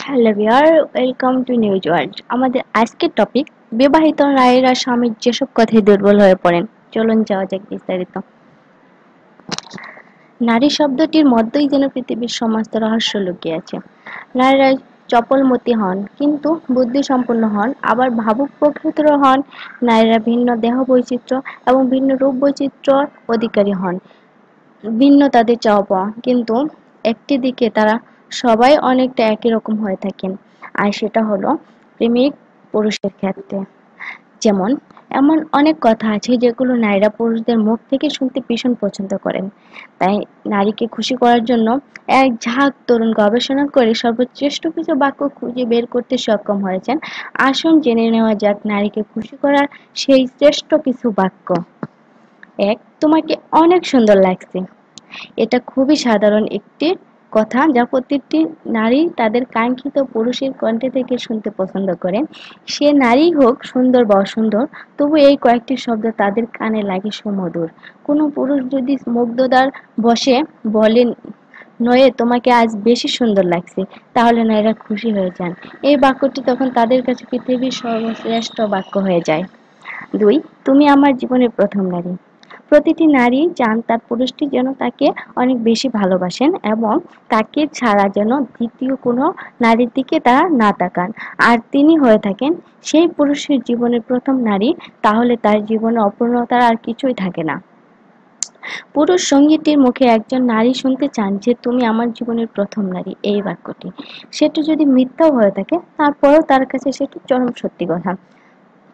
Hello viewer, welcome to news world. আমাদের আজকের topic বিবাহিত নারীরা স্বামীর যেসব কথায় দুর্বল হয়ে পড়েন। চলুন যাওয়া যাক বিস্তারিত। নারী শব্দটির মধ্যেই যেন পৃথিবীর সমস্ত রহস্য লুকিয়ে আছে। নারীরা চপলমতি হন, কিন্তু বুদ্ধিসম্পন্ন হন, আবার ভাবুক প্রকৃতির হন। নারীরা ভিন্ন দেহ বৈচিত্র্য এবং ভিন্ন রূপ বৈচিত্র্যর অধিকারী হন। ভিন্ন তাদের চাওয়া পাওয়া, কিন্তু একটি দিকে তারা সবাই অনেকটা একই রকম হয়ে থাকেন। আর সেটা হলো প্রেমিক পুরুষের ক্ষেত্রে। যেমন এমন অনেক কথা আছে যেগুলো নারীরা পুরুষদের মুখ থেকে শুনতে ভীষণ পছন্দ করেন। তাই নারীকে খুশি করার জন্য এক ঝাঁক তরুণ গবেষণা করে সর্বশ্রেষ্ঠ কিছু বাক্য খুঁজে বের করতে সক্ষম হয়েছেন। আসুন জেনে নেওয়া যাক নারীকে খুশি করার সেই শ্রেষ্ঠ কিছু বাক্য। এক, তোমাকে অনেক সুন্দর লাগছে। এটা খুবই সাধারণ একটি কথা যা প্রতিটি নারী তাদের কাঙ্ক্ষিত পুরুষের কণ্ঠে থেকে শুনতে পছন্দ করেন। সে নারীই হোক সুন্দর বা অসুন্দর, তবু এই কয়েকটি শব্দ তাদের কানে লাগে সুমধুর। কোনো পুরুষ যদি মুগ্ধতার বশে বলেন, নয়ে তোমাকে আজ বেশি সুন্দর লাগছে, তাহলে নারীরা খুশি হয়ে যান। এই বাক্যটি তখন তাদের কাছে পৃথিবীর সর্বশ্রেষ্ঠ বাক্য হয়ে যায়। দুই, তুমি আমার জীবনের প্রথম নারী। প্রতিটি নারী চান তার পুরুষটি যেন তাকে অনেক বেশি ভালোবাসেন এবং তাকে ছাড়া যেন দ্বিতীয় কোনো নারীর দিকে তারা না তাকান। আর তিনি হয়ে থাকেন সেই পুরুষের জীবনের প্রথম নারী, তাহলে তার জীবনে অপূর্ণতার আর কিছুই থাকে না। পুরুষ সঙ্গীটির মুখে একজন নারী শুনতে চান যে তুমি আমার জীবনের প্রথম নারী, এই বাক্যটি। সেটা যদি মিথ্যাও হয়ে থাকে, তারপরেও তার কাছে সেটি চরম সত্যি কথা।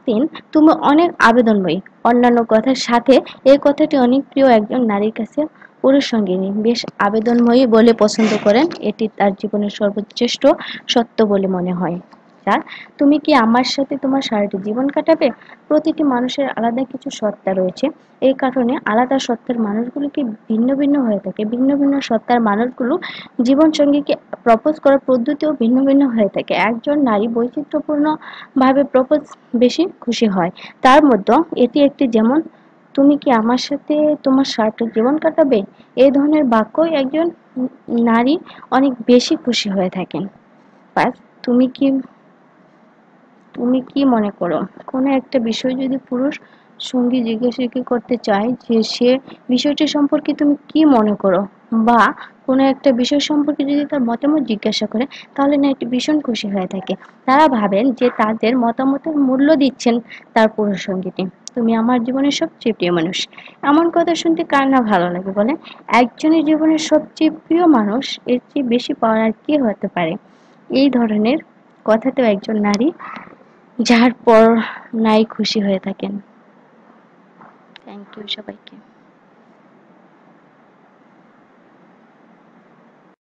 তিন, তুমি অনেক আবেদনময়ী। অন্যান্য কথার সাথে এই কথাটি অনেক প্রিয় একজন নারীর কাছে। পুরুষ সঙ্গিনী বেশ আবেদনময়ী বলে পছন্দ করেন, এটি তার জীবনের সর্বশ্রেষ্ঠ সত্য বলে মনে হয়। চার, তুমি কি আমার সাথে তোমার সারাটি জীবন কাটাবে। প্রতিটি মানুষের আলাদা কিছু সত্তা রয়েছে। এই কারণে আলাদা সত্তার মানুষগুলো কি ভিন্ন ভিন্ন হয়ে থাকে। ভিন্ন ভিন্ন সত্তার মানুষগুলো জীবন সঙ্গীকে প্রপোজ করার পদ্ধতিও ভিন্ন ভিন্ন হয়ে থাকে। একজন নারী বৈচিত্র্যপূর্ণ ভাবে প্রপোজ বেশি খুশি হয়। তার মধ্যে এটি একটি। যেমন, তুমি কি আমার সাথে তোমার সারাটা জীবন কাটাবে। এই ধরনের বাক্যই একজন নারী অনেক বেশি খুশি হয়ে থাকেন। পাঁচ, তুমি কি তুমি কি মনে করো। কোনো একটা বিষয় যদি পুরুষ সঙ্গী জিজ্ঞাসা করতে চায় যে সে বিষয়টি সম্পর্কে তুমি কি মনে করো, বা কোনো একটা বিষয় সম্পর্কে যদি তার মতামত জিজ্ঞাসা করে, তাহলে না এটি ভীষণ খুশি হয়ে থাকে। তারা ভাবেন যে তাদের মতামতের মূল্য দিচ্ছেন তার পুরুষ সঙ্গীটি। তুমি আমার জীবনের সবচেয়ে প্রিয় মানুষ। এমন কথা শুনতে কার না ভালো লাগে বলে। একজনের জীবনের সবচেয়ে প্রিয় মানুষ, এর চেয়ে বেশি পাওয়ার আর কি হতে পারে। এই ধরনের কথাতেও একজন নারী যার পর নাই খুশি হয়ে থাকেন। থ্যাংক ইউ সবাইকে।